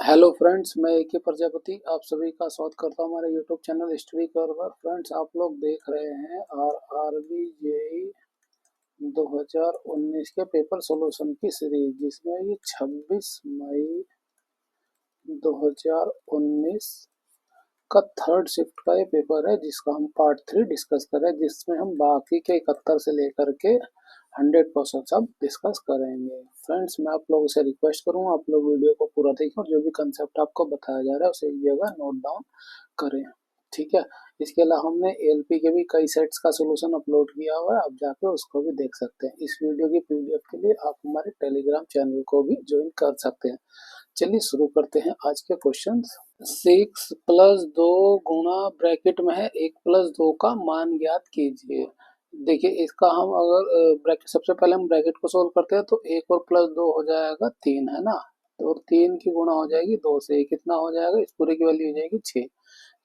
Hello friends, मैं A K. Prajapati आप सभी का स्वागत करता हूं हमारे यूट्यूब चैनल हिस्ट्री कर पर। फ्रेंड्स, आप लोग देख रहे हैं आरआरबी जेईई 2019 के पेपर सॉल्यूशन की सीरीज, जिसमें ये 26 मई 2019 का थर्ड शिफ्ट का ये पेपर है, जिसका हम पार्ट 3 डिस्कस करें, जिसमें हम बाकी के 71 से लेकर के 100% सब डिस्कस करेंगे। फ्रेंड्स, मैं आप लोगों से रिक्वेस्ट करूंगा, आप लोग वीडियो को पूरा देखें और जो भी कंसेप्ट आपको बताया जा रहा है उसे एक जगह नोट डाउन करें। ठीक है। इसके अलावा हमने एलपी के भी कई सेट्स का सोल्यूशन अपलोड किया हुआ है, आप जाके उसको भी देख सकते हैं। इस वीडियो की पीडीएफ के लिए आप हमारे टेलीग्राम चैनल को भी ज्वाइन कर सकते हैं। चलिए शुरू करते हैं आज के क्वेश्चन। 6+2 गुणा ब्रैकेट में है 1+2 का मान ज्ञात कीजिए। देखिए, इसका हम अगर ब्रैकेट, सबसे पहले हम ब्रैकेट को सोल्व करते हैं तो 1 और +2 हो जाएगा 3, है ना। तो 3 की गुणा हो जाएगी 2 से, कितना हो जाएगा, इस पूरे की वैल्यू हो जाएगी 6।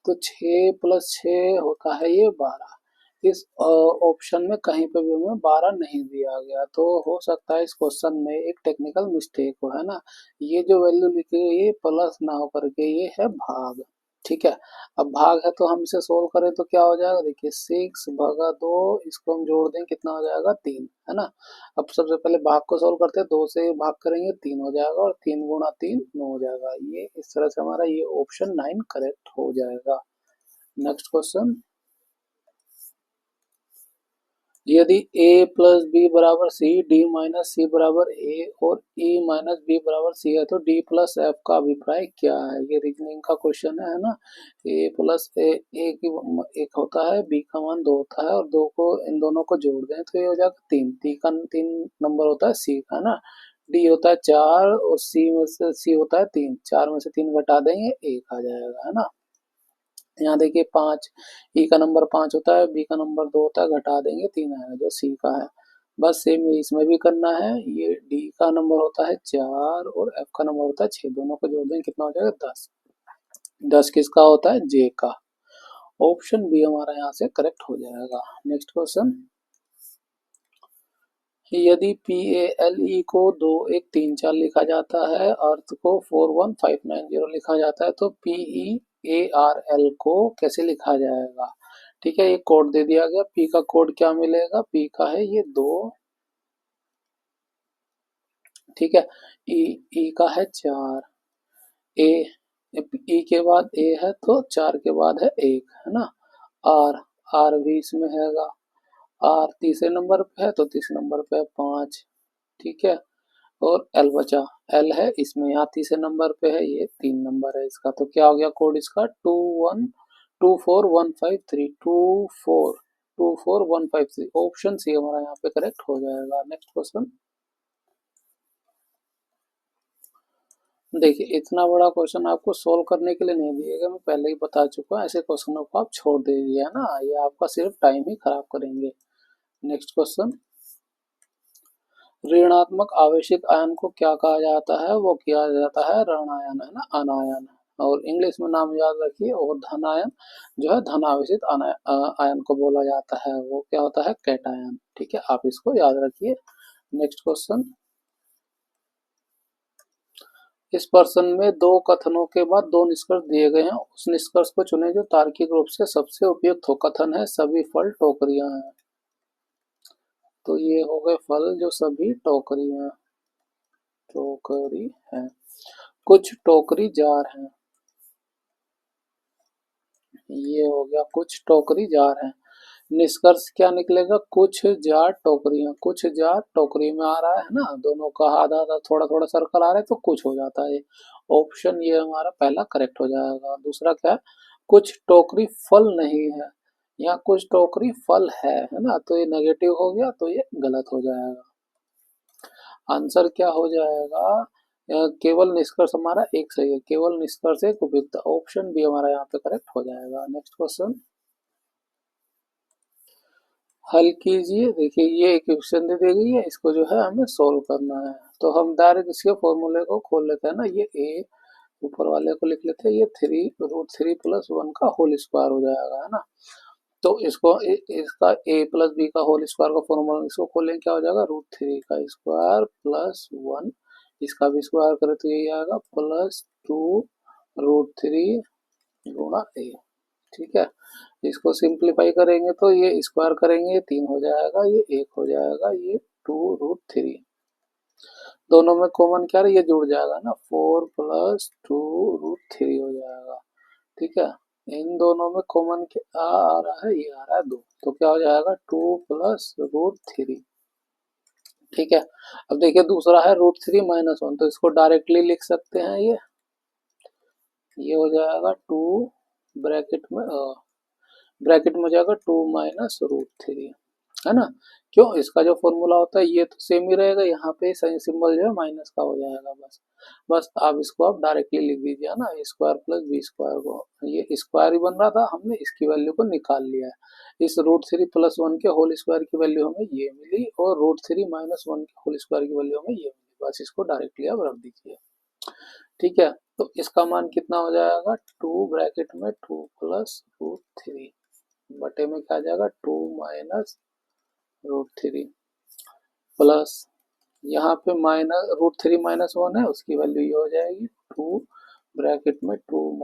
तो 6+6 होता है ये 12। इस ऑप्शन में कहीं पे भी हमें 12 नहीं दिया गया, तो हो सकता है इस क्वेश्चन में एक टेक्निकल मिस्टेक हो, है ना। ये जो वैल्यू लिखी हुई है प्लस ना हो करके ये है भाग। ठीक है। अब भाग है तो हम इसे सोल्व करें तो क्या हो जाएगा, देखिए 6/2, इसको हम जोड़ दें कितना हो जाएगा 3, है ना। अब सबसे पहले भाग को सोल्व करते हैं, 2 से भाग करेंगे 3 हो जाएगा और 3 गुणा 3 9 हो जाएगा। ये इस तरह से हमारा ये ऑप्शन 9 करेक्ट हो जाएगा। नेक्स्ट क्वेश्चन, यदि a प्लस बी बराबर सी, डी माइनस सी बराबर ए और e माइनस बी बराबर सी है तो d प्लस एफ का अभिप्राय क्या है। ये रीजनिंग का क्वेश्चन है ना। a प्लस ए की एक होता है, b का मान 2 होता है और दो को, इन दोनों को जोड़ दें तो ये हो जाएगा 3। तीन नंबर होता है c का ना। d होता है 4 और c में से c होता है 3, 4 में से 3 घटा देंगे 1 आ जाएगा, है ना। यहाँ देखिए 5, ई का नंबर 5 होता है, बी का नंबर 2 होता है, घटा देंगे 3 आएगा जो सी का है। बस सेम ये इसमें भी करना है। ये डी का नंबर होता है 4 और एफ का नंबर होता है 6, दोनों को जोड़ देंगे कितना हो जाएगा 10। 10 किसका होता है, जे का। ऑप्शन बी हमारा यहाँ से करेक्ट हो जाएगा। नेक्स्ट क्वेश्चन, यदि पी ए एल ई को 2134 लिखा जाता है, अर्थ को 41590 लिखा जाता है, तो P E A R L को कैसे लिखा जाएगा। ठीक है, ये कोड दे दिया गया। पी का कोड क्या मिलेगा, पी का है ये 2, ठीक है। ई का है 4, ए, ई के बाद ए है तो 4 के बाद है 1, है ना। आर, आर भी इसमें हैगा। आर तीसरे नंबर पे है तो तीसरे नंबर पे है 5, ठीक है। और एल बचा, एल है इसमें, यहाँ तीसरे नंबर पे है, ये 3 नंबर है इसका। तो क्या हो गया कोड इसका, 2124153, 2424153। ऑप्शन सी हमारा यहाँ पे करेक्ट हो जाएगा। नेक्स्ट क्वेश्चन, देखिए इतना बड़ा क्वेश्चन आपको सोल्व करने के लिए नहीं दिएगा, मैं पहले ही बता चुका हूँ। ऐसे क्वेश्चनों को आप छोड़ दीजिए, है ना, ये आपका सिर्फ टाइम ही खराब करेंगे। नेक्स्ट क्वेश्चन, ऋणात्मक आवेशित आयन को क्या कहा जाता है, वो किया जाता है ऋण आयन, है ना, अनायन। और इंग्लिश में नाम याद रखिए, और धन आयन जो है धन आवेशित आयन को बोला जाता है, वो क्या होता है, कैटायन। ठीक है, आप इसको याद रखिए। नेक्स्ट क्वेश्चन, इस प्रश्न में दो कथनों के बाद दो निष्कर्ष दिए गए हैं, उस निष्कर्ष को चुने जो तार्किक रूप से सबसे उपयुक्त हो। कथन है सभी फल टोकरियां हैं, तो ये हो गए फल जो सभी टोकरियां टोकरी हैं। कुछ टोकरी जार हैं, ये हो गया कुछ टोकरी जार हैं। निष्कर्ष क्या निकलेगा, कुछ जार टोकरियां, कुछ जार टोकरी में आ रहा है ना, दोनों का आधा आधा थोड़ा थोड़ा सर्कल आ रहा है तो कुछ हो जाता है। ऑप्शन ये हमारा पहला करेक्ट हो जाएगा। दूसरा क्या है, कुछ टोकरी फल नहीं है, यहाँ कुछ टोकरी फल है ना, तो ये नेगेटिव हो गया, तो ये गलत हो जाएगा। आंसर क्या हो जाएगा, केवल निष्कर्ष हमारा एक सही है, केवल निष्कर्ष एक उपयुक्त। ऑप्शन बी हमारा यहाँ पे करेक्ट हो जाएगा। नेक्स्ट क्वेश्चन, हल कीजिए। देखिए ये इक्वेशन दे दी गई है, इसको जो है हमें सोल्व करना है। तो हम डायरेक्ट इसके फॉर्मूले को खोल लेते हैं ना, ये ए ऊपर वाले को लिख लेते हैं, ये 3√3+1 का होल स्क्वायर हो जाएगा, है ना। तो इसको इसका ए प्लस बी का होल स्क्वायर का फॉर्मूला, इसको खोलें क्या हो जाएगा, √3 का स्क्वायर प्लस 1 इसका भी स्क्वायर करें तो यही आएगा +2√3 गुणा ए। ठीक है, इसको सिंप्लीफाई करेंगे तो ये स्क्वायर करेंगे 3 हो जाएगा, ये 1 हो जाएगा, ये 2√3। दोनों में कॉमन क्या है, ये जुड़ जाएगा ना, 4 + 2√3 हो जाएगा। ठीक है, इन दोनों में कॉमन क्या आ रहा है, ये आ रहा है 2, तो क्या हो जाएगा 2 + √3। ठीक है, अब देखिए दूसरा है √3 - 1, तो इसको डायरेक्टली लिख सकते हैं, ये हो जाएगा 2 ब्रैकेट में हो जाएगा 2 - √3, है ना। क्यों, इसका जो फॉर्मूला होता है ये तो सेम ही रहेगा, यहाँ पे साइन सिंबल जो है माइनस का हो जाएगा, बस आप इसको आप डायरेक्टली लिख दीजिए, है ना, a² + b² को, ये स्क्वायर ही बन रहा था, हमने इसकी वैल्यू को निकाल लिया है। इस √3 + 1 के होल स्क्वायर की वैल्यू हमें ये मिली, और √3 - 1 के होल स्क्वायर की वैल्यू हमें ये मिली, बस इसको डायरेक्टली आप रख दीजिए। ठीक है, तो इसका मान कितना हो जाएगा, 2 ब्रैकेट में 2 + √3 बटे में क्या आ जाएगा 2 - √3 प्लस यहाँ पे √3 - 1 है, उसकी वैल्यू ये हो जाएगी 2 ब्रैकेट में 2 -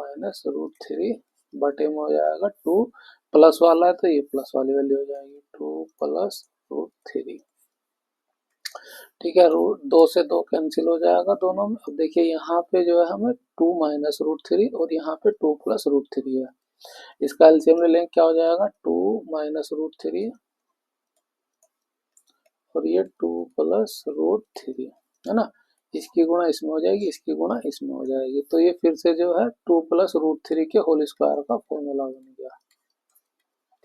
√3 बटे में हो जाएगा 2 प्लस वाला है तो ये प्लस वाली वैल्यू हो जाएगी 2 + √3। ठीक है, रूट 2 से 2 कैंसिल हो जाएगा दोनों में। अब देखिए यहाँ पे जो है हमें 2 - √3 और यहाँ पे 2 + √3 है, इसका एलसीएम ले लेंगे, क्या हो जाएगा 2 - √3 और ये 2 + √3, है ना, इसकी गुणा इसमें हो जाएगी, इसकी गुणा इसमें हो जाएगी, तो ये फिर से जो है 2 + √3 के होल स्क्वायर का फॉर्मूला बन गया।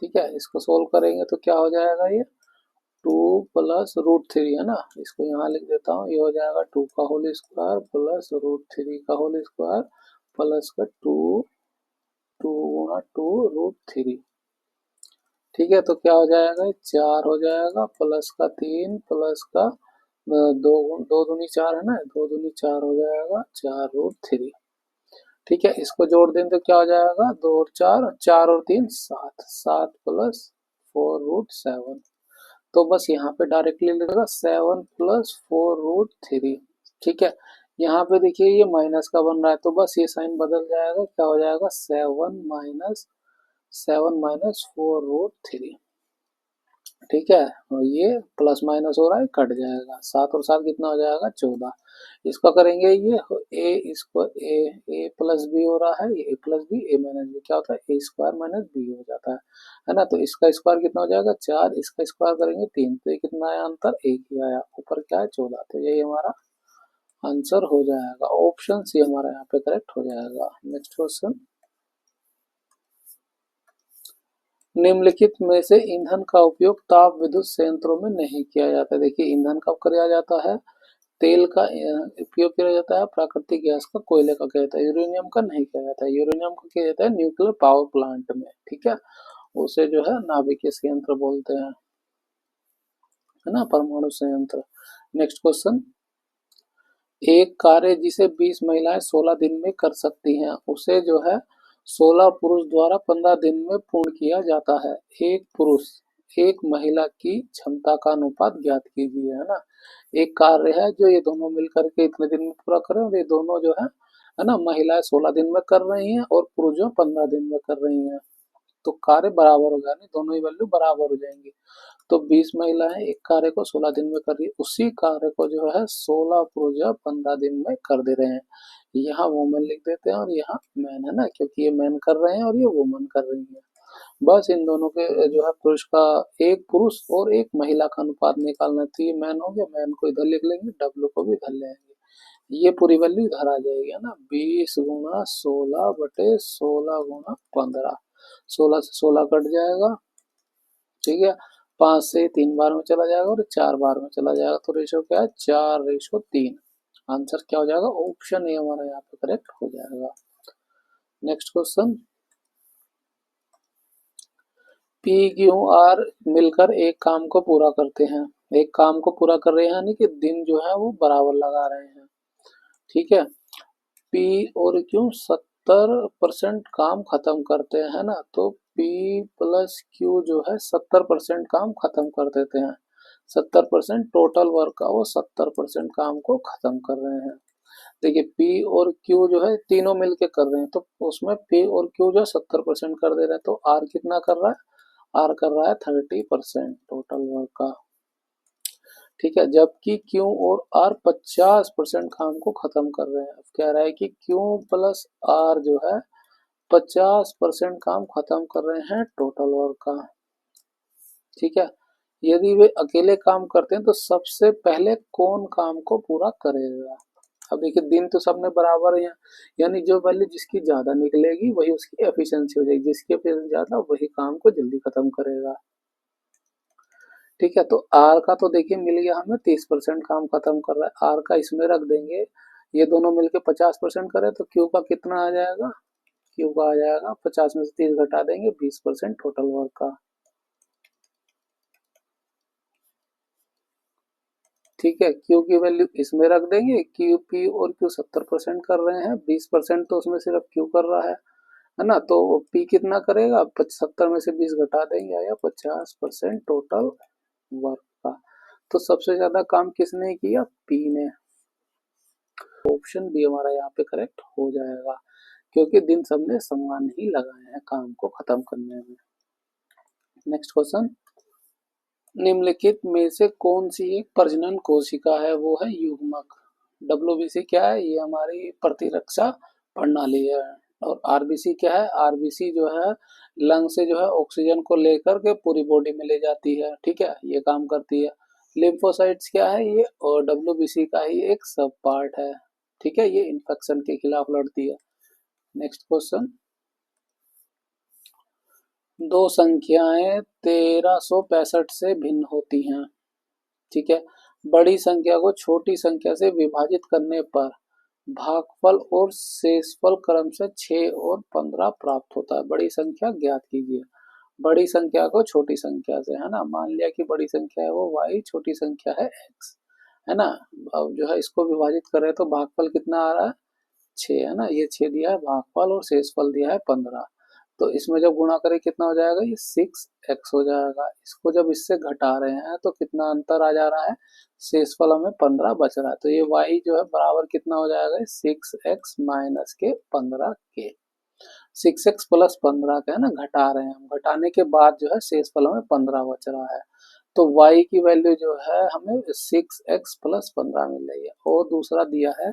ठीक है, इसको सोल्व करेंगे तो क्या हो जाएगा, ये 2 + √3 है ना, इसको यहाँ लिख देता हूँ, ये हो जाएगा 2 का होल स्क्वायर प्लस √3 का होल स्क्वायर प्लस का 2 गुणा 2√3। ठीक है, तो क्या हो जाएगा, 4 हो जाएगा प्लस का 3 प्लस का 2 2 दूनी 4 है ना, 2 दूनी 4 हो जाएगा 4√3। ठीक है, इसको जोड़ दें तो क्या हो जाएगा, 2 और 4, 4 और 3 7, 7 + 4√7, तो बस यहाँ पे डायरेक्टली लगेगा 7 + 4√3। ठीक है, यहाँ पे देखिए ये माइनस का बन रहा है, तो बस ये साइन बदल जाएगा, क्या हो जाएगा 7 - 4√3। ठीक है, और ये प्लस माइनस हो रहा है, कट जाएगा, 7 और 7 कितना हो जाएगा 14। इसका करेंगे, ये ए इसको ए प्लस बी हो रहा है, ये ए प्लस बी ए माइनस बी क्या होता है, a² - b हो जाता है ना, तो इसका स्क्वायर कितना हो जाएगा 4, इसका स्क्वायर करेंगे 3, तो ये कितना आया अंतर, 1 ही आया, ऊपर क्या है 14, तो यही हमारा आंसर हो जाएगा, ऑप्शन सी हमारा यहाँ पे करेक्ट हो जाएगा। नेक्स्ट क्वेश्चन, निम्नलिखित में से ईंधन का उपयोग ताप विद्युत संयंत्रों में नहीं किया जाता। देखिए ईंधन कब किया जाता है, तेल का उपयोग किया जाता है, प्राकृतिक गैस का, कोयले का किया जाता है, यूरेनियम का नहीं किया जाता है। यूरेनियम का किया जाता है न्यूक्लियर पावर प्लांट में। ठीक है, उसे जो है नाभिकीय संयंत्र बोलते हैं, है ना, परमाणु संयंत्र। नेक्स्ट क्वेश्चन, एक कार्य जिसे 20 महिलाएं 16 दिन में कर सकती हैं, उसे जो है 16 पुरुष द्वारा 15 दिन में पूर्ण किया जाता है। एक पुरुष एक महिला की क्षमता का अनुपात ज्ञात कीजिए, है ना। एक कार्य है जो ये दोनों मिलकर के इतने दिन में पूरा करें, और ये दोनों जो है ना, महिलाएं 16 दिन में कर रही हैं और पुरुष जो 15 दिन में कर रही हैं, तो कार्य बराबर हो जाएंगे, दोनों ही वैल्यू बराबर हो जाएंगी। तो 20 महिलाएं एक कार्य को 16 दिन में कर रही है, उसी कार्य को जो है 16 पुरुष 15 दिन में कर दे रहे हैं। यहाँ वुमेन लिख देते हैं और यहाँ मैन, है ना, क्योंकि ये मैन कर रहे हैं और ये वुमन कर रही है। बस इन दोनों के जो है पुरुष का, एक पुरुष और एक महिला का अनुपात निकालना, तो ये मैन हो गया, मैन को इधर लिख लेंगे, डब्ल्यू को भी इधर लेंगे, ये पूरी वैल्यू इधर आ जाएगी, है ना, 20 × 16 बटे 16 × 15, 16 से 16 कट जाएगा। ठीक है, 5 से 3 बार में चला जाएगा और 4 बार में चला जाएगा, तो रेशो क्या है 4:3। आंसर क्या हो जाएगा, ऑप्शन ए हमारा यहाँ पे करेक्ट हो जाएगा। Next question, P Q R मिलकर एक काम को पूरा करते हैं, एक काम को पूरा कर रहे हैं, यानी कि दिन जो है वो बराबर लगा रहे हैं। ठीक है, पी और क्यू 70% काम खत्म करते हैं, है ना, तो पी प्लस क्यू जो है 70% काम खत्म कर देते हैं। 70% टोटल वर्क का वो 70% काम को खत्म कर रहे हैं। देखिए पी और क्यू जो है तीनों मिलके कर रहे हैं, तो उसमें पी और क्यू जो 70% कर दे रहे हैं, तो आर कितना कर रहा है, आर कर रहा है 30% टोटल वर्क का। ठीक है, जबकि क्यू और आर 50% काम को खत्म कर रहे हैं। अब कह रहा है कि क्यू प्लस आर जो है 50% काम खत्म कर रहे हैं टोटल वर्क का। ठीक है, यदि वे अकेले काम करते हैं तो सबसे पहले कौन काम को पूरा करेगा। अब देखिए दिन तो सबने बराबर है, यानी जो वैल्यू जिसकी ज्यादा निकलेगी वही उसकी एफिशिएंसी हो जाएगी, जिसकी एफिशिएंसी ज्यादा वही काम को जल्दी खत्म करेगा। ठीक है, तो आर का तो देखिए मिल गया हमें 30% काम खत्म कर रहा है, आर का इसमें रख देंगे, ये दोनों मिलके 50% करे तो क्यू का कितना आ जाएगा, क्यू का आ जाएगा 50 में से 30 घटा देंगे 20% टोटल वर्क का। ठीक है, क्यू की वैल्यू इसमें रख देंगे, क्यू पी और क्यू 70% कर रहे हैं, 20% तो उसमें सिर्फ क्यू कर रहा है ना, तो पी कितना करेगा, 70 में से 20 घटा देंगे, आया 50% टोटल वर्क का। तो सबसे ज्यादा काम किसने किया, पी ने। ऑप्शन बी हमारा यहाँ पे करेक्ट हो जाएगा, क्योंकि दिन सबने समान ही लगाए हैं काम को खत्म करने में। नेक्स्ट क्वेश्चन, निम्नलिखित में से कौन सी एक प्रजनन कोशिका है, वो है युग्मक। डब्ल्यूबीसी क्या है, ये हमारी प्रतिरक्षा प्रणाली है। और आरबीसी क्या है, आरबीसी जो है लंग से जो है ऑक्सीजन को लेकर के पूरी बॉडी में ले जाती है। ठीक है, ये काम करती है। लिम्फोसाइट्स क्या है, ये और डब्ल्यूबीसी का ही एक सब पार्ट है। ठीक है, ये इन्फेक्शन के खिलाफ लड़ती है। नेक्स्ट क्वेश्चन, दो संख्याएं 1365 से भिन्न होती हैं। ठीक है, बड़ी संख्या को छोटी संख्या से विभाजित करने पर भागफल और शेषफल क्रम से 6 और 15 प्राप्त होता है। बड़ी संख्या ज्ञात कीजिए। बड़ी संख्या को छोटी संख्या से, है ना, मान लिया कि बड़ी संख्या है वो y, छोटी संख्या है x, है ना। अब जो है इसको विभाजित करें तो भागफल कितना आ रहा है, 6, है ना, ये 6 दिया है भागफल और शेषफल दिया है 15। तो इसमें जब गुणा करें कितना हो जाएगा, ये 6x हो जाएगा। इसको जब इससे घटा रहे हैं तो कितना अंतर आ जा रहा है, शेषफल हमें 15 बच रहा है, तो ये y जो है बराबर कितना हो जाएगा, 6x माइनस के 15 के। 6x प्लस 15 का है ना, घटा रहे हैं हम, घटाने के बाद जो है शेषफल हमें 15 बच रहा है, तो y की वैल्यू जो है हमें 6x प्लस 15 मिल रही है। और दूसरा दिया है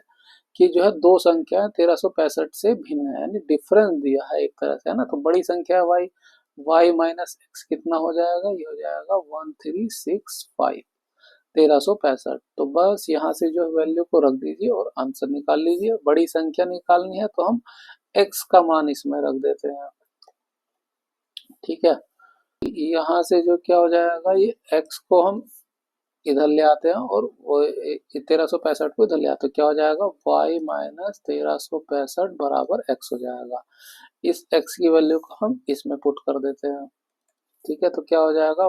कि जो है दो संख्या 1365 से भिन्न है, यानी डिफरेंस दिया है एक तरह से, है ना। तो बड़ी संख्या y, y माइनस एक्स कितना हो जाएगा, ये हो जाएगा 1365, 1365। तो बस यहाँ से जो वैल्यू को रख दीजिए और आंसर निकाल लीजिए। बड़ी संख्या निकालनी है तो हम x का मान इसमें रख देते हैं। ठीक है, यहाँ से जो क्या हो जाएगा, ये x को हम इधर ले आते हैं और वो 1365 को इधर ले आते हैं, क्या हो जाएगा, y माइनस 1365 बराबर x हो जाएगा। इस x की वैल्यू को हम इसमें पुट कर देते हैं। ठीक है, तो क्या हो जाएगा,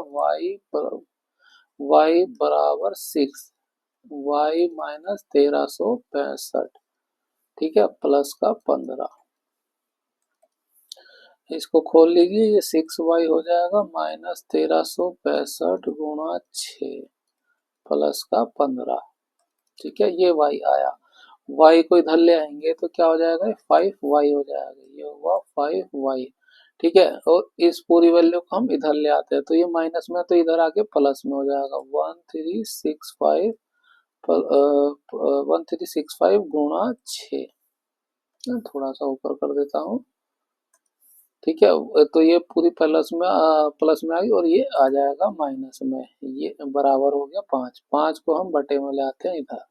y बराबर 6, y माइनस 1365, ठीक है, प्लस का 15। इसको खोल लीजिए, ये 6y हो जाएगा माइनस 1365 गुणा 6 प्लस का 15। ठीक है, ये y आया, y को इधर ले आएंगे तो क्या हो जाएगा, 5y हो जाएगा, ये हुआ 5y। ठीक है, और इस पूरी वैल्यू को हम इधर ले आते हैं तो ये माइनस में तो इधर आके प्लस में हो जाएगा, 1365 1365 गुणा 6, थोड़ा सा ऊपर कर देता हूँ। ठीक है, तो ये पूरी प्लस में आ गई और ये आ जाएगा माइनस में, ये बराबर हो गया 5, 5 को हम बटे में ले आते हैं इधर।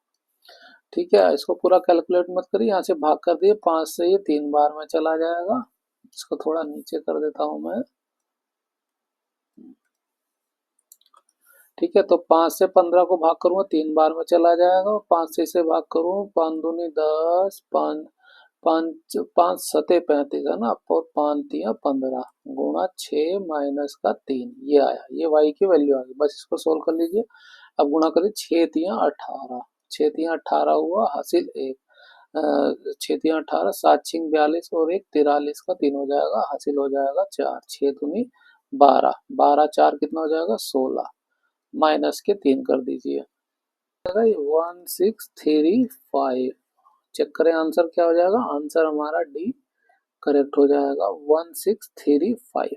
ठीक है, इसको पूरा कैलकुलेट मत करिए, यहाँ से भाग कर दिए, 5 से ये 3 बार में चला जाएगा। इसको थोड़ा नीचे कर देता हूँ मैं। ठीक है, तो 5 से 15 को भाग करूंगा 3 बार में चला जाएगा, और 5 से इसे भाग करूँ 5 दूनी 10, 5 5 5 सते 35, है ना, और 5 तिया 15 गुणा 6 माइनस का 3, ये आया, ये y की वैल्यू आ गई। बस इसको सोल्व कर लीजिए। अब गुणा करिए, 6 तिया 18, 6 तिया 18 हुआ, हासिल 1, 6 तिया 18, 7 छिंग 42 और 1 43 का 3 हो जाएगा, हासिल हो जाएगा 4, 6 दूनी 12, 12 4 कितना हो जाएगा 16, माइनस के 3 कर दीजिए, 1635। चेक करें आंसर क्या हो जाएगा, आंसर हमारा डी करेक्ट हो जाएगा, 1635।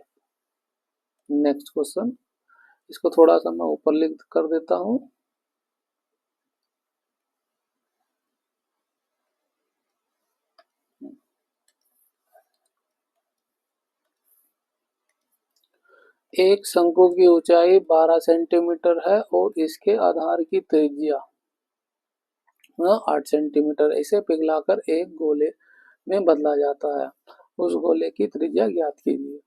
नेक्स्ट क्वेश्चन, इसको थोड़ा सा मैं ऊपर लिख कर देता हूँ। एक शंकु की ऊंचाई 12 सेंटीमीटर है और इसके आधार की त्रिज्या 8 सेंटीमीटर। इसे पिघलाकर एक गोले में बदला जाता है, उस गोले की त्रिज्या ज्ञात कीजिए।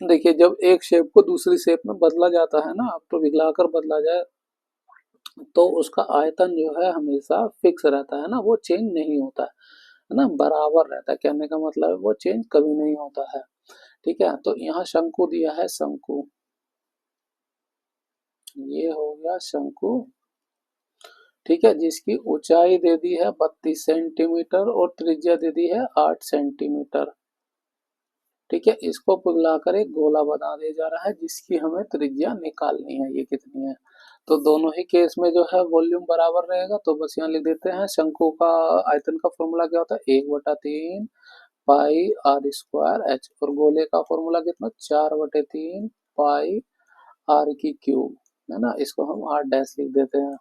देखिए, जब एक शेप को दूसरी शेप में बदला जाता है ना, तो पिघलाकर बदला जाए तो उसका आयतन जो है हमेशा फिक्स रहता है ना, वो चेंज नहीं होता है ना, बराबर रहता है। कहने का मतलब है वो चेंज कभी नहीं होता है। ठीक है, तो यहाँ शंकु दिया है, शंकु, ये हो गया शंकु। ठीक है, जिसकी ऊंचाई दे दी है 32 सेंटीमीटर और त्रिज्या दे दी है 8 सेंटीमीटर। ठीक है, इसको पिघलाकर एक गोला बना दिया जा रहा है जिसकी हमें त्रिज्या निकालनी है, ये कितनी है। तो दोनों ही केस में जो है वॉल्यूम बराबर रहेगा, तो बस यहाँ लिख देते हैं। शंकु का आयतन का फॉर्मूला क्या होता है, 1/3 पाई आर स्क्वायर एच, और गोले का फॉर्मूला कितना, 4/3 पाई आर की क्यूब, है ना। इसको हम आर डैश लिख देते हैं।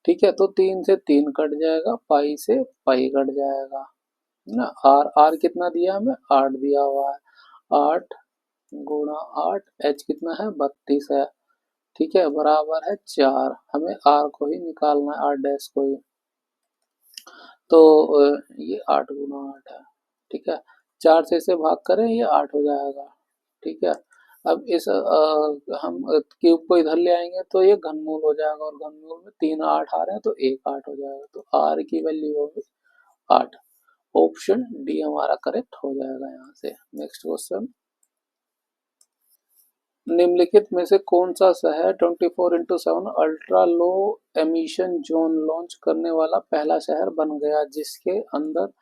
ठीक है, तो 3 से 3 कट जाएगा, पाई से पाई कट जाएगा, है ना। आर आर कितना दिया हमें, 8 दिया हुआ है, 8 गुणा 8, एच कितना है, 32 है। ठीक है, बराबर है 4। हमें आर को ही निकालना है, आर डैश को ही। तो ये 8 गुणा 8 है। ठीक है, 4 से इसे भाग करें, ये 8 हो जाएगा। ठीक है, अब इस हम क्यूब को इधर ले आएंगे तो ये घनमूल हो जाएगा, और घनमूल में 3 8 आ रहे हैं तो 1 8 हो जाएगा, तो आर की वैल्यू होगी 8। ऑप्शन डी हमारा करेक्ट हो जाएगा यहाँ से। नेक्स्ट क्वेश्चन, निम्नलिखित में से कौन सा शहर 24x7 ultra low emission zone launch करने वाला पहला शहर बन गया, जिसके अंदर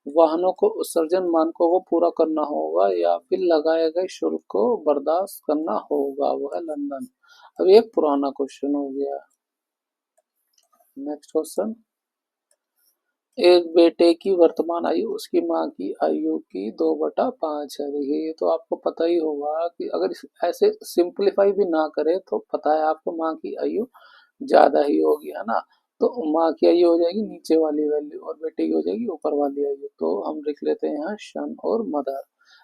वाहनों को उत्सर्जन मानकों को पूरा करना होगा या फिर लगाए गए शुल्क को बर्दाश्त करना होगा, वो है लंदन। अब ये पुराना क्वेश्चन हो गया। नेक्स्ट क्वेश्चन, एक बेटे की वर्तमान आयु उसकी माँ की आयु की 2/5 है। देखिए, ये तो आपको पता ही होगा कि अगर ऐसे सिंपलीफाई भी ना करे तो पता है आपको माँ की आयु ज्यादा ही होगी, है ना। तो माँ की आयु हो जाएगी नीचे वाली वैल्यू और बेटे की हो जाएगी ऊपर वाली आयु। तो हम लिख लेते हैं यहाँ सन और मदर,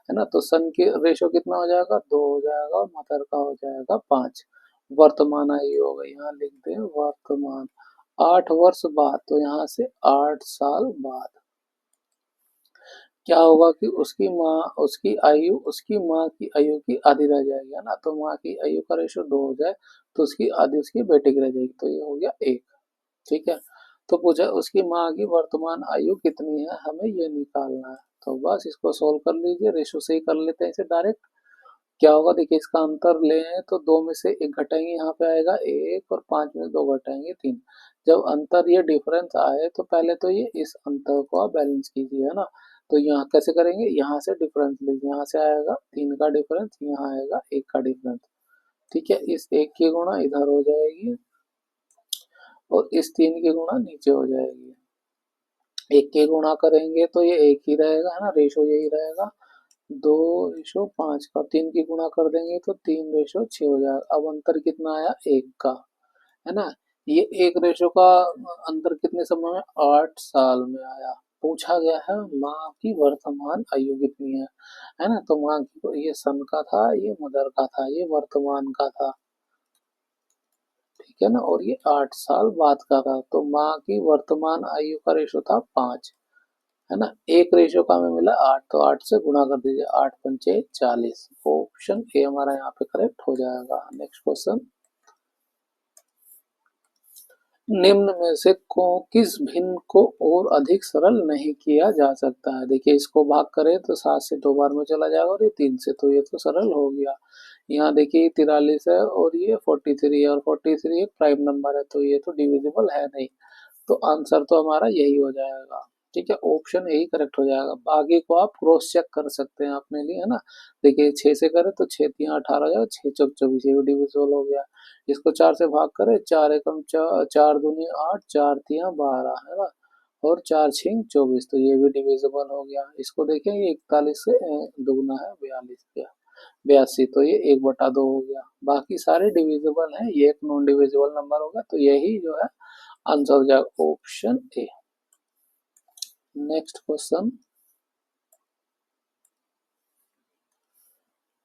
है ना। तो सन के रेशो कितना हो जाएगा, 2 हो जाएगा, और मदर का हो जाएगा 5। वर्तमान आयु हो गई, यहाँ लिख दें वर्तमान। 8 वर्ष बाद, तो यहाँ से 8 साल बाद क्या होगा कि उसकी माँ की आयु की आधी रह जाएगी, है ना। तो माँ की आयु का रेशो 2 हो जाए तो उसकी आधी उसकी बेटे की रह जाएगी, तो ये हो गया 1। ठीक है, तो पूछा उसकी माँ की वर्तमान आयु कितनी है, हमें ये निकालना है। तो बस इसको सोल्व कर लीजिए, रेशो से ही कर लेते हैं इसे डायरेक्ट। क्या होगा, देखिए इसका अंतर लें तो 2 में से 1 घटाएंगे, यहाँ पे आएगा 1, और 5 में से 2 घटाएंगे 3। जब अंतर ये डिफरेंस आए तो पहले तो ये इस अंतर को आप बैलेंस कीजिए, है ना। तो यहाँ कैसे करेंगे, यहाँ से डिफरेंस लीजिए, यहाँ से आएगा 3 का डिफरेंस, यहाँ आएगा 1 का डिफरेंस। ठीक है, इस 1 की गुणा इधर हो जाएगी और इस 3 की गुणा नीचे हो जाएगी। 1 की गुणा करेंगे तो ये 1 ही रहेगा, है ना, रेशो यही रहेगा। 2/5 का 3 की गुणा कर देंगे तो 3/6 हो जाएगा। अब अंतर कितना आया, 1 का, है ना। ये 1 रेशो का अंतर कितने समय में, 8 साल में आया। पूछा गया है माँ की वर्तमान आयु कितनी है ना। तो माँ की, ये सन का था, ये मदर का था, ये वर्तमान का था। ठीक है ना, और ये 8 साल बाद का था। तो माँ की वर्तमान आयु का रेशो था 5, है ना। 1 रेशो का हमें मिला 8, तो 8 से गुणा कर दीजिए, 8 पंचे 40। ऑप्शन ए हमारा यहाँ पे करेक्ट हो जाएगा। नेक्स्ट क्वेश्चन, निम्न में से किस भिन्न को और अधिक सरल नहीं किया जा सकता है। देखिए, इसको भाग करें तो 7 से 2 बार में चला जाएगा, और ये 3 से, तो ये तो सरल हो गया। यहाँ देखिए 43 है और ये 43 है, और 43 एक प्राइम नंबर है, तो ये तो डिविजिबल है नहीं। तो आंसर तो हमारा यही हो जाएगा। ठीक है, ऑप्शन ए ही करेक्ट हो जाएगा। बाकी को आप क्रॉस चेक कर सकते हैं अपने लिए, है ना। देखिए 6 से करें तो 6 तियां 18 हो जाएगा, 6 चौक 24, ये भी डिविजिबल हो गया। इसको 4 से भाग करें, 4 एकम 4 दूनी 8, 4 तियां 12, है ना। और 4 छिंग 24, तो ये भी डिविजिबल हो गया। इसको देखें, ये 41 से दुगना है 42 गया 82, तो ये 1/2 हो गया। बाकी सारे डिविजिबल हैं, ये एक नॉन डिविजिबल नंबर होगा, तो यही जो है आंसर हो जाएगा ऑप्शन ए। नेक्स्ट क्वेश्चन,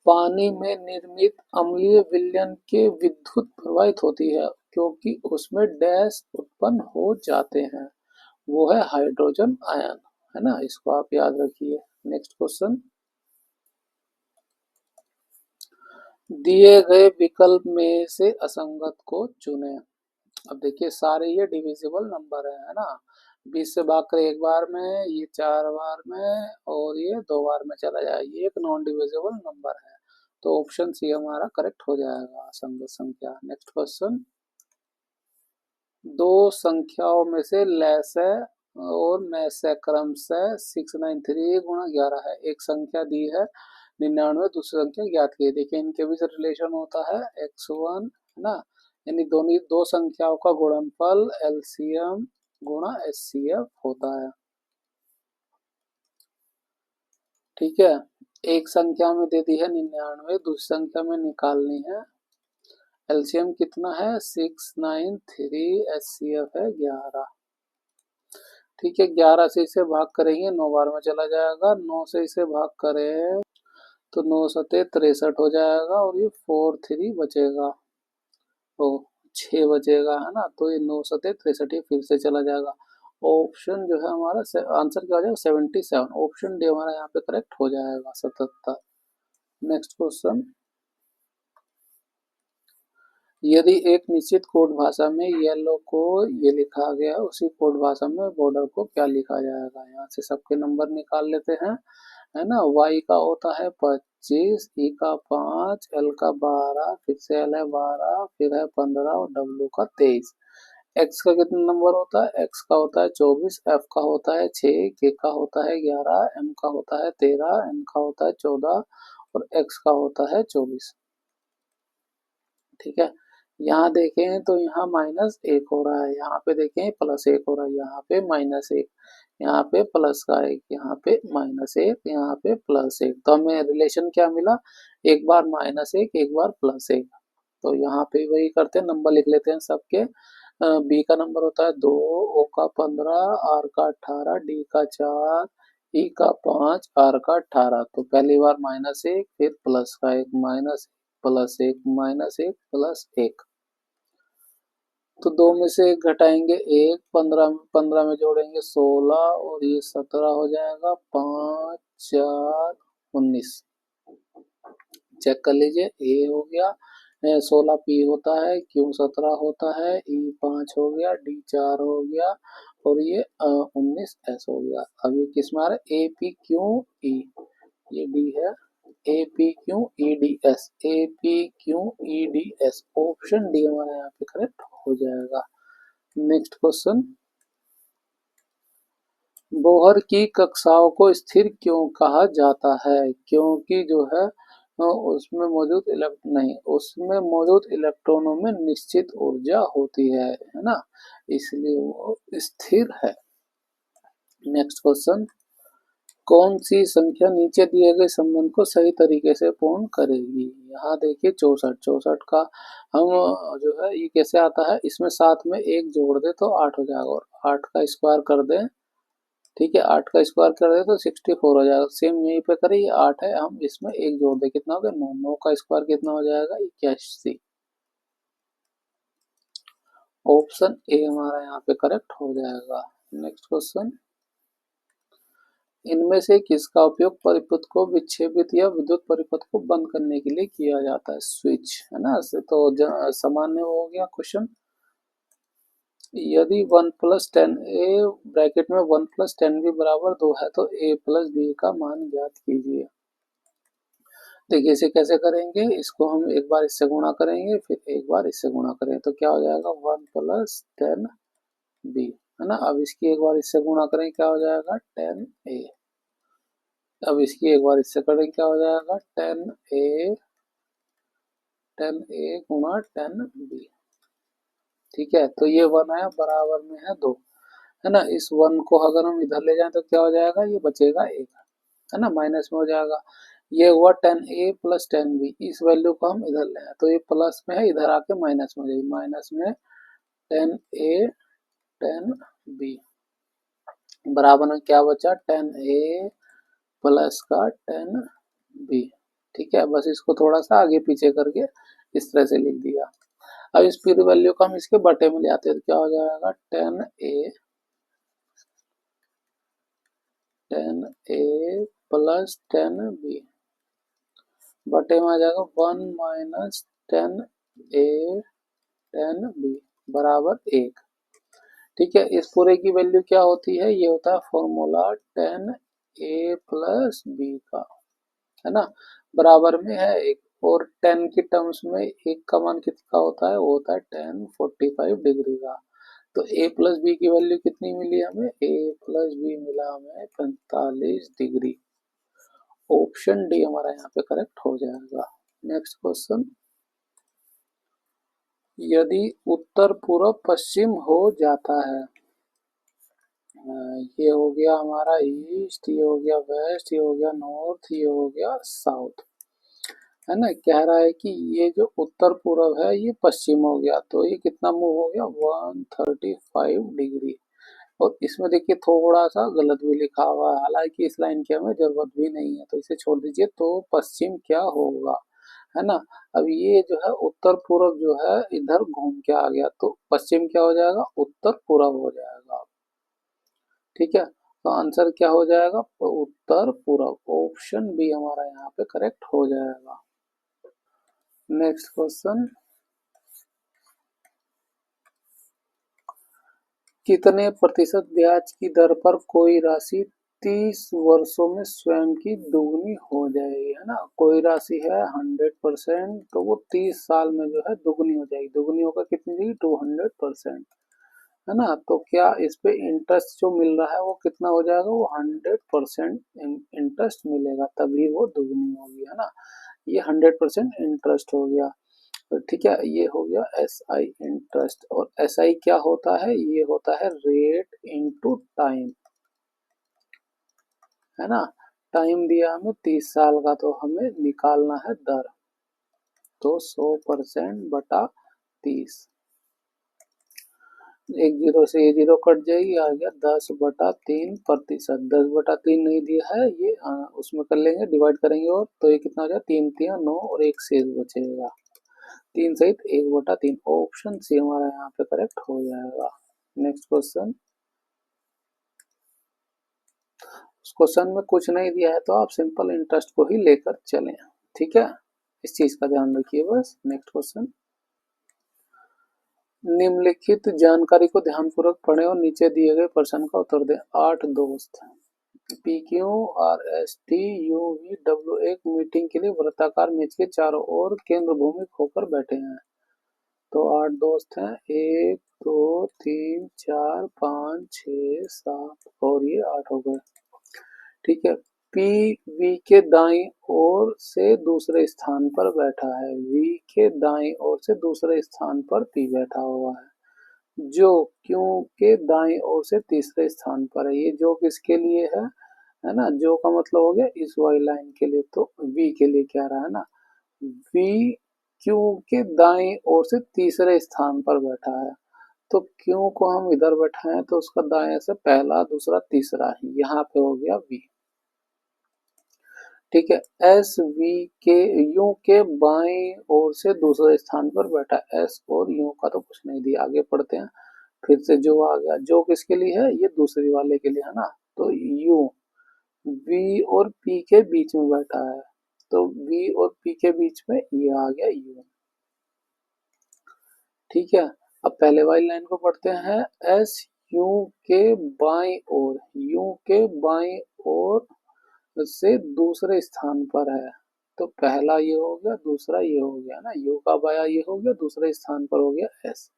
पानी में निर्मित अम्लीय विलयन के विद्युत प्रवाहित होती है क्योंकि उसमें डैश उत्पन्न हो जाते हैं, वो है हाइड्रोजन आयन, है ना। इसको आप याद रखिए। नेक्स्ट क्वेश्चन, दिए गए विकल्प में से असंगत को चुने। अब देखिए सारे ये डिविजिबल नंबर है ना। 20 से भाग कर एक बार में, ये 4 बार में, और ये 2 बार में चला जाए, ये एक नॉन डिविजिबल नंबर है, तो ऑप्शन सी हमारा करेक्ट हो जाएगा, असंगत संख्या। नेक्स्ट क्वेश्चन, दो संख्याओं में से लैस है और मैस है क्रमशः 693 गुणा 11 है। एक संख्या दी है 99, दूसरी संख्या ज्ञात की है। देखिए इनके बीच रिलेशन होता है x1, है ना, यानी दोनों दो संख्याओं का गुणनफल एलसीएम गुणा एचसीएफ होता है। ठीक है, एक संख्या में दे दी है 99, दूसरी संख्या में निकालनी है। एलसीएम कितना है 693, एचसीएफ है 11। ठीक है, 11 से इसे भाग करेंगे 9 बार में चला जाएगा, 9 से इसे भाग करें तो 9 सते 63 हो जाएगा, और ये 43 बचेगा, तो 6 बचेगा, है ना। तो ये 9 सते 63 फिर से चला जाएगा। ऑप्शन जो है हमारा आंसर क्या हो जाएगा 77, ऑप्शन डी हमारा यहाँ पे करेक्ट हो जाएगा 77। नेक्स्ट क्वेश्चन, यदि एक निश्चित कोड भाषा में येलो को ये लिखा गया, उसी कोड भाषा में बॉर्डर को क्या लिखा जाएगा। यहाँ से सबके नंबर निकाल लेते हैं, है ना। y का होता है 25, e का 5, l का 12, फिर से l है 12, फिर है 15 और w का 23। x का कितना नंबर होता है, x का होता है 24, f का होता है 6, k का होता है 11, m का होता है 13, n का होता है 14 और x का होता है 24। ठीक है, यहाँ देखें तो यहाँ -1 हो रहा है, यहाँ पे देखें +1 हो रहा है, यहाँ पे -1, यहाँ पे प्लस का 1, यहाँ पे -1, यहाँ पे +1, तो हमें रिलेशन क्या मिला, एक बार -1, एक बार +1। तो यहाँ पे वही करते हैं, नंबर लिख लेते हैं सबके। बी का नंबर होता है 2, ओ का 15, आर का 18, डी का 4, ई का 5, आर का 18। तो पहली बार -1, फिर प्लस का 1, -1 -1 -1 तो 2 में से 1 घटाएंगे 1, 15 में जोड़ेंगे 16 और ये 17 हो जाएगा, 5 4 19। चेक कर लीजिए, ए हो गया 16 पी होता है, क्यू 17 होता है, ई 5 हो गया, डी 4 हो गया, और ये 19 एस हो गया। अब ये किस में आ रहा है, ए पी क्यू ई, ये डी है, A P Q E D S, A P Q E D S, option D हमारा यहाँ पे करेक्ट हो जाएगा। नेक्स्ट क्वेश्चन, बोहर की कक्षाओं को स्थिर क्यों कहा जाता है, क्योंकि जो है उसमें मौजूद नहीं, उसमें मौजूद इलेक्ट्रॉनों में निश्चित ऊर्जा होती है ना, इसलिए वो स्थिर है। नेक्स्ट क्वेश्चन, कौन सी संख्या नीचे दिए गए संबंध को सही तरीके से पूर्ण करेगी। यहाँ देखिए 64, 64 का हम जो है ये कैसे आता है, इसमें साथ में एक जोड़ दे तो 8 हो जाएगा, और 8 का स्क्वायर कर दें, ठीक है, 8 का स्क्वायर कर दे तो 64 हो जाएगा। सेम यहीं पे करें, ये 8 है, हम इसमें एक जोड़ दे, कितना हो गया 9, 9 का स्क्वायर कितना हो जाएगा 81। ऑप्शन ए हमारा यहाँ पे करेक्ट हो जाएगा। नेक्स्ट क्वेश्चन, इनमें से किसका उपयोग परिपथ को विक्षेपित या विद्युत परिपथ को बंद करने के लिए किया जाता है, स्विच, है ना। तो सामान्य हो गया क्वेश्चन, यदि 1 + 10 ए ब्रैकेट में 1 + 10 बी बराबर 2 है तो a + b का मान ज्ञात कीजिए। देखिए इसे कैसे करेंगे, इसको हम एक बार इससे गुणा करेंगे, फिर एक बार इससे गुणा करेंगे, तो क्या हो जाएगा 1 + 10 b, है ना। अब इसकी एक बार इससे गुणा करें क्या हो जाएगा 10a। अब इसकी एक बार इससे करें क्या हो जाएगा 10a गुणा 10b। ठीक है, तो ये 1 आया बराबर में है 2, है ना। इस 1 को अगर हम इधर ले जाएं तो क्या हो जाएगा, ये बचेगा 1, है ना, माइनस में हो जाएगा। ये हुआ 10a प्लस 10b, इस वैल्यू को हम इधर ले आए तो ये प्लस में है, इधर आके माइनस में हो जाएगी, माइनस में 10a 10b बराबर में क्या बचा 10a प्लस का 10b। ठीक है, बस इसको थोड़ा सा आगे पीछे करके इस तरह से लिख दिया। अब इस पूरी वैल्यू को हम इसके बटे में ले आते हैं तो क्या हो जाएगा 10a प्लस 10b बटे में आ जाएगा 1 माइनस 10a 10b बराबर 1। ठीक है, इस पूरे की वैल्यू क्या होती है, ये होता है फॉर्मूला 10a प्लस b का, है ना, बराबर में है 1। और 10 की टर्म्स में एक का मान कितना होता है, वो होता है 10 45 डिग्री का। तो a प्लस बी की वैल्यू कितनी मिली हमें, a प्लस बी मिला हमें 45 डिग्री। ऑप्शन डी हमारा यहाँ पे करेक्ट हो जाएगा। नेक्स्ट क्वेश्चन, यदि उत्तर पूर्व पश्चिम हो जाता है, ये हो गया हमारा ईस्ट, ये हो गया वेस्ट, ये हो गया नॉर्थ, ये हो गया साउथ, है ना। कह रहा है कि ये जो उत्तर पूर्व है ये पश्चिम हो गया, तो ये कितना मूव हो गया 135 डिग्री। और इसमें देखिए थोड़ा सा गलत भी लिखा हुआ है, हालांकि इस लाइन की हमें जरूरत भी नहीं है तो इसे छोड़ दीजिए। तो पश्चिम क्या होगा, है ना। अब ये जो है उत्तर पूर्व जो है इधर घूम के आ गया तो पश्चिम क्या हो जाएगा, उत्तर पूर्व हो जाएगा। ठीक है, तो आंसर क्या हो जाएगा, उत्तर पूर्व। ऑप्शन बी हमारा यहाँ पे करेक्ट हो जाएगा। नेक्स्ट क्वेश्चन, कितने प्रतिशत ब्याज की दर पर कोई राशि 30 वर्षों में स्वयं की दुगनी हो जाएगी, है ना। कोई राशि है 100%, तो वो 30 साल में जो है दुगनी हो जाएगी। दुगनी होकर कितनी देगी 200%, है ना। तो क्या इस पे इंटरेस्ट जो मिल रहा है वो कितना हो जाएगा, वो 100% इंटरेस्ट मिलेगा, तभी वो दुगनी होगी, है ना। ये 100% इंटरेस्ट हो गया। तो ठीक है, ये हो गया एस आई इंटरेस्ट। और एस आई क्या होता है, ये होता है रेट इनटू टाइम, है ना। टाइम दिया हमें 30 साल का, तो हमें निकालना है दर, तो 100% बटा 30। एक जीरो से ये जीरो कट जाएगी, आ गया 10/3%। 10/3 नहीं दिया है ये, उसमें कर लेंगे, डिवाइड करेंगे, और तो ये कितना हो जाएगा 3 3 9 और एक शेष बचेगा, 3 सहित 1/3। ऑप्शन सी हमारा यहाँ पे करेक्ट हो जाएगा। नेक्स्ट क्वेश्चन, उस क्वेश्चन में कुछ नहीं दिया है तो आप सिंपल इंटरेस्ट को ही लेकर चलें। ठीक है, इस चीज का ध्यान रखिए बस। नेक्स्ट क्वेश्चन, निम्नलिखित जानकारी को ध्यानपूर्वक पढ़ें और नीचे दिए गए प्रश्न का उत्तर दें। 8 दोस्त P Q R S T U V W एक मीटिंग के लिए वृत्ताकार मेज के चारों ओर केंद्र भूमि होकर बैठे हैं। तो 8 दोस्त हैं, 1 2 3 4 5 6 7 और ये 8 हो गए। ठीक है, पी वी के दाईं ओर से दूसरे स्थान पर बैठा है, वी के दाईं ओर से दूसरे स्थान पर पी बैठा हुआ है, जो क्यू के दाईं ओर से तीसरे स्थान पर है। ये जो किसके लिए है ना, जो का मतलब हो गया इस वाई लाइन के लिए, तो वी के लिए क्या रहा है ना, वी क्यू के दाईं ओर से तीसरे स्थान पर बैठा है। तो क्यू को हम इधर बैठाएं तो उसका दाएं से पहला दूसरा तीसरा ही यहाँ पे हो गया वी। ठीक है, एस वी के यू के बाएं ओर से दूसरे स्थान पर बैठा, एस और यू का तो कुछ नहीं दिया, आगे पढ़ते हैं। फिर से जो आ गया, जो किसके लिए है, ये दूसरी वाले के लिए, है ना। तो यू वी और पी के बीच में बैठा है, तो वी और पी के बीच में ये आ गया यू। ठीक है, अब पहले वाली लाइन को पढ़ते हैं। एस यू के बाएं ओर, यू के बाएं ओर से दूसरे स्थान पर है, तो पहला ये हो गया, दूसरा ये हो गया ना, यू का बाया ये हो गया, दूसरे स्थान पर हो गया एस।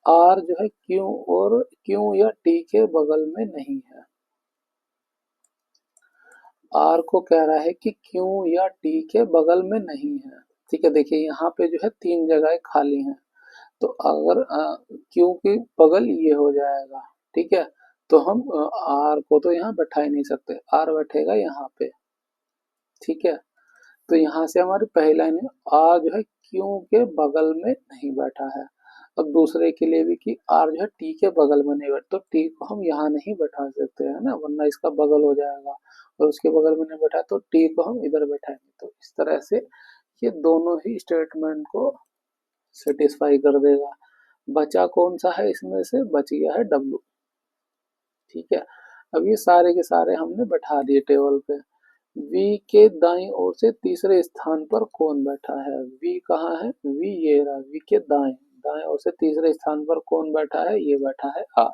आर जो है क्यू या टी के बगल में नहीं है। आर को कह रहा है कि क्यू या टी के बगल में नहीं है। ठीक है, देखिए यहाँ पे जो है 3 जगह खाली हैं, तो अगर क्यू के बगल ये हो जाएगा। ठीक है, तो हम आर को तो यहाँ बैठा ही नहीं सकते, आर बैठेगा यहाँ पे। ठीक है, तो यहाँ से हमारी पहली लाइन है, आर जो है क्यू के बगल में नहीं बैठा है। अब दूसरे के लिए भी कि आर जो है टी के बगल में नहीं बैठा, तो टी को हम यहाँ नहीं बैठा सकते है ना, वरना इसका बगल हो जाएगा, और उसके बगल में नहीं बैठा तो टी को हम इधर बैठाएंगे। तो इस तरह से ये दोनों ही स्टेटमेंट को सेटिस्फाई कर देगा। बचा कौन सा है इसमें से, बच गया है डब्लू। ठीक है, अब ये सारे के सारे हमने बैठा दिए टेबल पे। वी के दाईं ओर से तीसरे स्थान पर कौन बैठा है, वी कहाँ है, वी ये रहा, वी के दाएं दाएं ओर से तीसरे स्थान पर कौन बैठा है, ये बैठा है आर।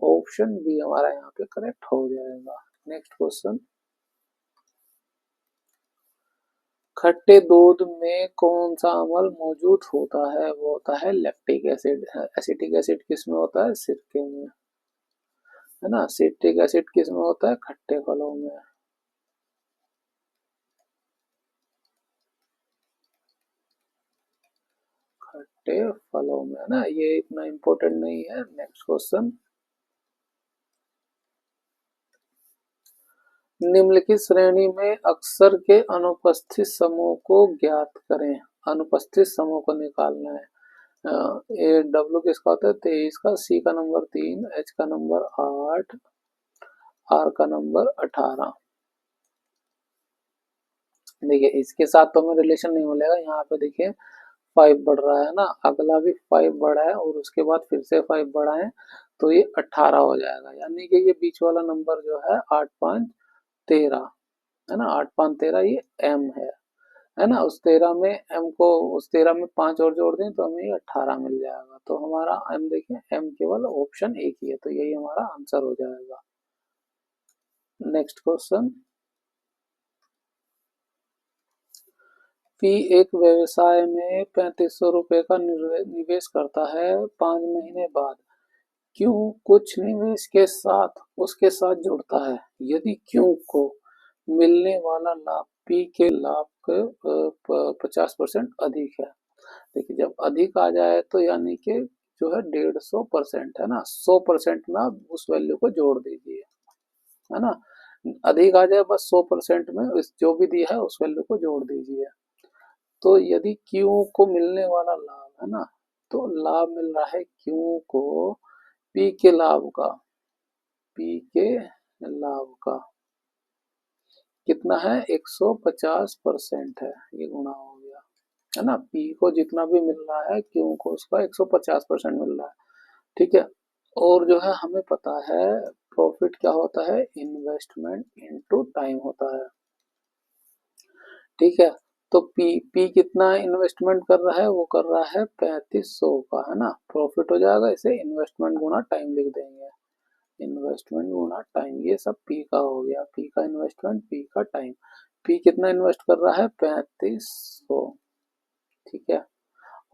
ऑप्शन बी हमारा यहाँ पे करेक्ट हो जाएगा। नेक्स्ट क्वेश्चन, खट्टे दूध में कौन सा अम्ल मौजूद होता है, वो होता है लैक्टिक एसिड। एसिटिक एसिड किस में होता है, सिरके में, है ना। सिट्रिक एसिड किस में होता है, खट्टे फलों में। खट्टे फलों में, है ना, ये इतना इम्पोर्टेंट नहीं है। नेक्स्ट क्वेश्चन, निम्नलिखित श्रेणी में अक्षर के अनुपस्थित समूह को ज्ञात करें। अनुपस्थित समूह को निकालना है। ये डब्ल्यू किसका होता है, 23 का, सी का नंबर 3, एच का नंबर 8, आर का नंबर 18। देखिए इसके साथ तो हमें रिलेशन नहीं मिलेगा, यहाँ पे देखिए 5 बढ़ रहा है ना, अगला भी 5 बढ़ा है और उसके बाद फिर से 5 बढ़ा है, तो ये 18 हो जाएगा। यानी कि ये बीच वाला नंबर जो है 8 5 13, है ना, 8 5 13 ये एम है ना। उस 13 में एम को, उस 13 में 5 और जोड़ दें तो हमें ये 18 मिल जाएगा। तो हमारा एम देखिए, एम केवल ऑप्शन एक ही है, तो यही हमारा आंसर हो जाएगा। नेक्स्ट क्वेश्चन, पी एक व्यवसाय में 3500 रुपए का निवेश करता है, 5 महीने बाद क्यू कुछ निवेश के साथ उसके साथ जुड़ता है। यदि क्यू को मिलने वाला लाभ पी के लाभ के 50% अधिक है। देखिए जब अधिक आ जाए तो यानी कि जो है 150% है ना, 100% में आप उस वैल्यू को जोड़ दीजिए, है ना। अधिक आ जाए बस 100% में इस जो भी दिया है उस वैल्यू को जोड़ दीजिए। तो यदि क्यू को मिलने वाला लाभ है ना, तो लाभ मिल रहा है क्यू को पी के लाभ का, पी के लाभ का कितना है, 150% है, ये गुणा हो गया, है ना। पी को जितना भी मिल रहा है क्यू को उसका 150% मिल रहा है। ठीक है, और जो है हमें पता है प्रॉफिट क्या होता है, इन्वेस्टमेंट इनटू टाइम होता है। ठीक है, तो पी पी कितना इन्वेस्टमेंट कर रहा है, वो कर रहा है 3500 का, है ना। प्रॉफिट हो जाएगा, इसे इन्वेस्टमेंट गुना टाइम लिख देंगे, इन्वेस्टमेंट गुना टाइम, ये सब पी का हो गया, पी का इन्वेस्टमेंट, पी का टाइम। पी कितना इन्वेस्ट कर रहा है, 3500। ठीक है,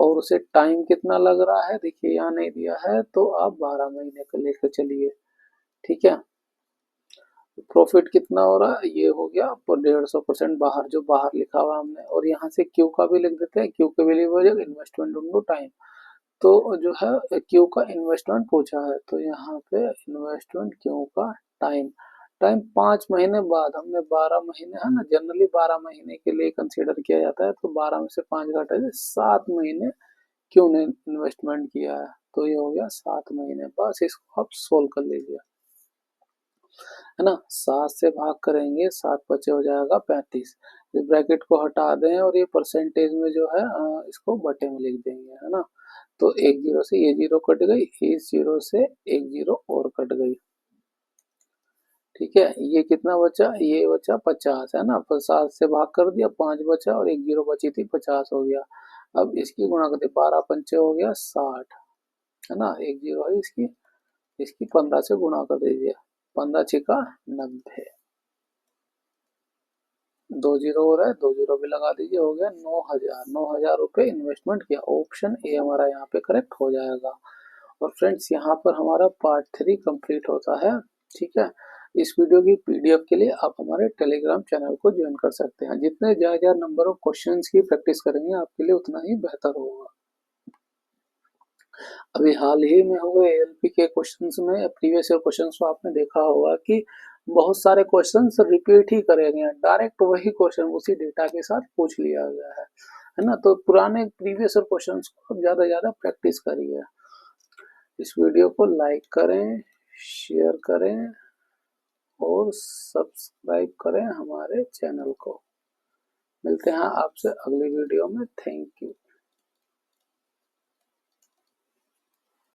और उसे टाइम कितना लग रहा है, देखिए यहाँ नहीं दिया है, तो आप 12 महीने का लेकर चलिए। ठीक है, प्रॉफिट कितना हो रहा है, ये हो गया 150% बाहर, जो बाहर लिखा हुआ हमने, और यहाँ से क्यू का भी लिख देते हैं, क्यू के वैल्यू हो जाएगा इन्वेस्टमेंट इंटू टाइम। तो जो है क्यू का इन्वेस्टमेंट पूछा है, तो यहाँ पे इन्वेस्टमेंट क्यू का टाइम, टाइम 5 महीने बाद, हमने 12 महीने, है ना, जनरली 12 महीने के लिए कंसीडर किया जाता है, तो 12 में से 5 घटा दे, 7 महीने क्यू ने इन्वेस्टमेंट किया है, तो ये हो गया 7 महीने। बस इसको आप सोल्व कर लीजिए, है ना। 7 से भाग करेंगे, 7 बचे हो जाएगा 35, इस ब्रैकेट को हटा दें और ये परसेंटेज में जो है इसको बटे में लिख देंगे, है ना। तो एक जीरो से ये जीरो कट गई, इस जीरो से एक जीरो और कट गई। ठीक है, ये कितना बचा, ये बचा 50, है ना। 7 से भाग कर दिया, 5 बचा और एक जीरो बची थी, 50 हो गया। अब इसकी गुणा कर दी, 12 पंचे हो गया 60, है ना, एक जीरो है इसकी, इसकी 15 से गुणा कर दीजिए, 15 छिका 90, 2 जीरो हो रहा है, 2 जीरो भी लगा दीजिए, हो गया 9000, 9000 रुपये इन्वेस्टमेंट किया। ऑप्शन ए हमारा यहाँ पे करेक्ट हो जाएगा। और फ्रेंड्स यहाँ पर हमारा पार्ट 3 कंप्लीट होता है। ठीक है, इस वीडियो की पीडीएफ के लिए आप हमारे टेलीग्राम चैनल को ज्वाइन कर सकते हैं। जितने ज़्यादा नंबर ऑफ क्वेश्चंस की प्रैक्टिस करेंगे आपके लिए उतना ही बेहतर होगा। अभी हाल ही में हुए एएलपी के क्वेश्चंस में प्रीवियस ईयर क्वेश्चंस को आपने देखा होगा कि बहुत सारे क्वेश्चंस रिपीट ही करे गए हैं, डायरेक्ट वही क्वेश्चन उसी डेटा के साथ पूछ लिया गया है ना। तो पुराने प्रीवियस ईयर क्वेश्चंस को ज्यादा प्रैक्टिस करिए। इस वीडियो को लाइक करें, शेयर करें और सब्सक्राइब करें हमारे चैनल को। मिलते हैं आपसे अगली वीडियो में। Thank you.